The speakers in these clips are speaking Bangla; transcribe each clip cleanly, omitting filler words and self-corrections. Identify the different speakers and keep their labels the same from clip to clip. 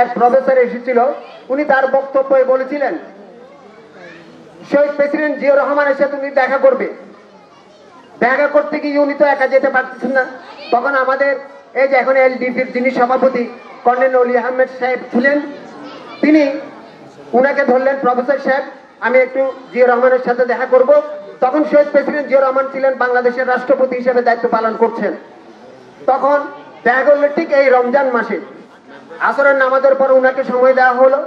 Speaker 1: এক প্রফেসর এসেছিল, উনি তার বক্তব্যে বলেছিলেন শহীদ প্রেসিডেন্ট জিয়াউর রহমানের সাথে উনি দেখা করবে। দেখা করতে গিয়ে উনি তো একা যেতে পারতেছেন না। তখন আমাদের এই যে এখন এলডিপির যিনি সভাপতি কর্নেল অলি আহমেদ সাহেব ছিলেন, তিনি উনাকে ধরলেন, প্রফেসর সাহেব আমি একটু জিয়াউর রহমানের সাথে দেখা করব। তখন শহীদ প্রেসিডেন্ট জিয়াউর রহমান ছিলেন বাংলাদেশের রাষ্ট্রপতি হিসেবে দায়িত্ব পালন করছেন। তখন দেখা করলেন ঠিক এই রমজান মাসে আসরের নামাজের পর উনাকে সময় দেওয়া হলো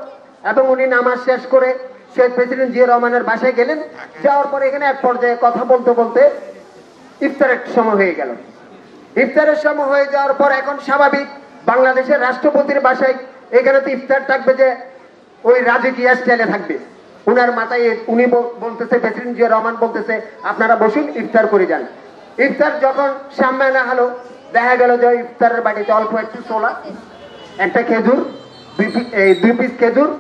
Speaker 1: এবং উনি নামাজ শেষ করে শহীদ প্রেসিডেন্ট জিয়াউর রহমানের বাসায় গেলেন। যাওয়ার পরে এখানে এক পর্যায়ে কথা বলতে বলতে ইফতারের সময় হয়ে গেল। ইফতারের সময় হয়ে যাওয়ার পর এখন স্বাভাবিক বাংলাদেশের রাষ্ট্রপতির বাসায় এখানে তো ইফতার থাকবে যে ওই রাজকীয় স্টাইলে থাকবে। উনার মাথায় উনি বলতেছে, প্রেসিডেন্ট জিয়াউর রহমান বলতেছে আপনারা বসুন ইফতার করে যান। ইফতার যখন সামনে আনা হলো, দেখা গেল যে ইফতারের বাড়িতে অল্প একটু ছোলা, একটা খেজুর, দুই পিস খেজুর,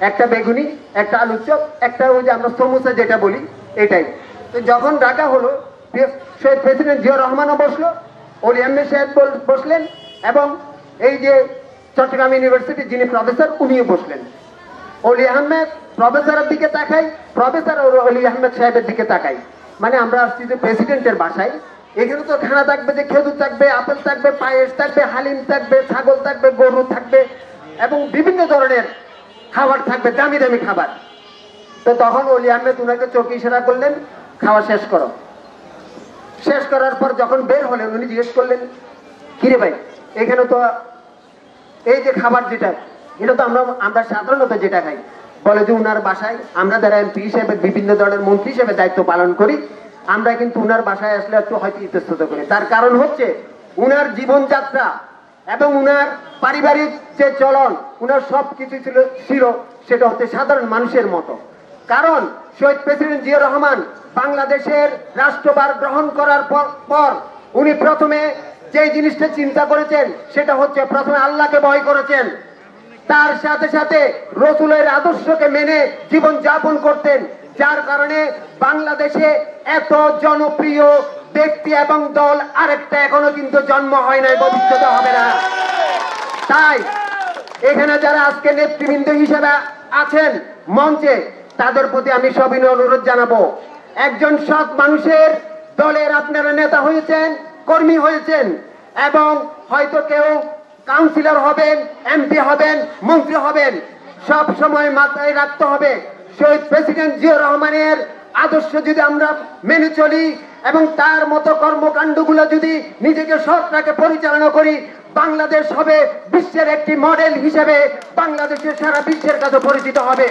Speaker 1: একটা বেগুনি, একটা আলুর চপ, একটা ওই যে আমরা সমোসা যেটা বলি এটাই। তো যখন ডাকা হলো শহীদ প্রেসিডেন্ট জিয়াউর রহমানও বসলো, অলি আহমেদ সাহেব বসলেন এবং এই যে চট্টগ্রাম ইউনিভার্সিটির যিনি প্রফেসর উনিও বসলেন। অলি আহমেদ প্রফেসরের দিকে তাকাই, প্রফেসর অলি আহমেদ সাহেবের দিকে তাকাই, মানে আমরা আসছি যে প্রেসিডেন্টের বাসায়, এখানে তো খানা থাকবে যে খেজুর থাকবে, আপেল থাকবে, পায়েস থাকবে, হালিম থাকবে, ছাগল থাকবে, গরু থাকবে এবং বিভিন্ন ধরনের খাবার থাকবে, দামি দামি খাবার। তো তখন অলি আহমেদ উনাকে চোখে ইশারা করলেন খাওয়া শেষ করো। শেষ করার পর যখন বের হলেন উনি জিজ্ঞেস করলেন কিরে ভাই এখানে তো এই যে খাবার যেটা এটা তো আমরা সাধারণত যেটা খাই, বলে যে উনার বাসায় আমরা যারা এমপি হিসেবে বিভিন্ন ধরনের মন্ত্রী হিসেবে দায়িত্ব পালন করি, আমরা কিন্তু উনার বাসায় আসলে একটু হয়তো ইতস্তত করি। তার কারণ হচ্ছে উনার জীবনযাত্রা এবং উনার পারিবারিক যে চলন, উনার সবকিছু ছিল সেটা হচ্ছে সাধারণ মানুষের মতো। কারণ শহীদ প্রেসিডেন্ট জিয়াউর রহমান বাংলাদেশের রাষ্ট্রভার গ্রহণ করার পর উনি প্রথমে যে জিনিসটা চিন্তা করেছেন সেটা হচ্ছে প্রথমে আল্লাহকে ভয় করেছেন, তার সাথে সাথে রসুলের আদর্শকে মেনে জীবন যাপন করতেন, যার কারণে বাংলাদেশে এত জনপ্রিয় ব্যক্তি এবং দল আরেকটা এখনো কিন্তু জন্ম হয় নাই, ভবিষ্যতে হবে না। তাই এখানে যারা আজকে নেতৃবৃন্দ হিসেবে আছেন মঞ্চে, তাদের প্রতি আমি সবিনয় অনুরোধ জানাবো, একজন সৎ মানুষের দলের আপনারা নেতা হয়েছেন, কর্মী হয়েছেন এবং হয়তো কেউ কাউন্সিলর হবেন, এমপি হবেন, মন্ত্রী হবেন, সব সময় মাথায় রাখতে হবে শহীদ প্রেসিডেন্ট জিয়াউর রহমানের আদর্শ যদি আমরা মেনে চলি এবং তার মতো কর্মকাণ্ডগুলো যদি নিজেকে সৎ রাখে পরিচালনা করি, বাংলাদেশ হবে বিশ্বের একটি মডেল হিসেবে, বাংলাদেশের সারা বিশ্বের কাছে পরিচিত হবে।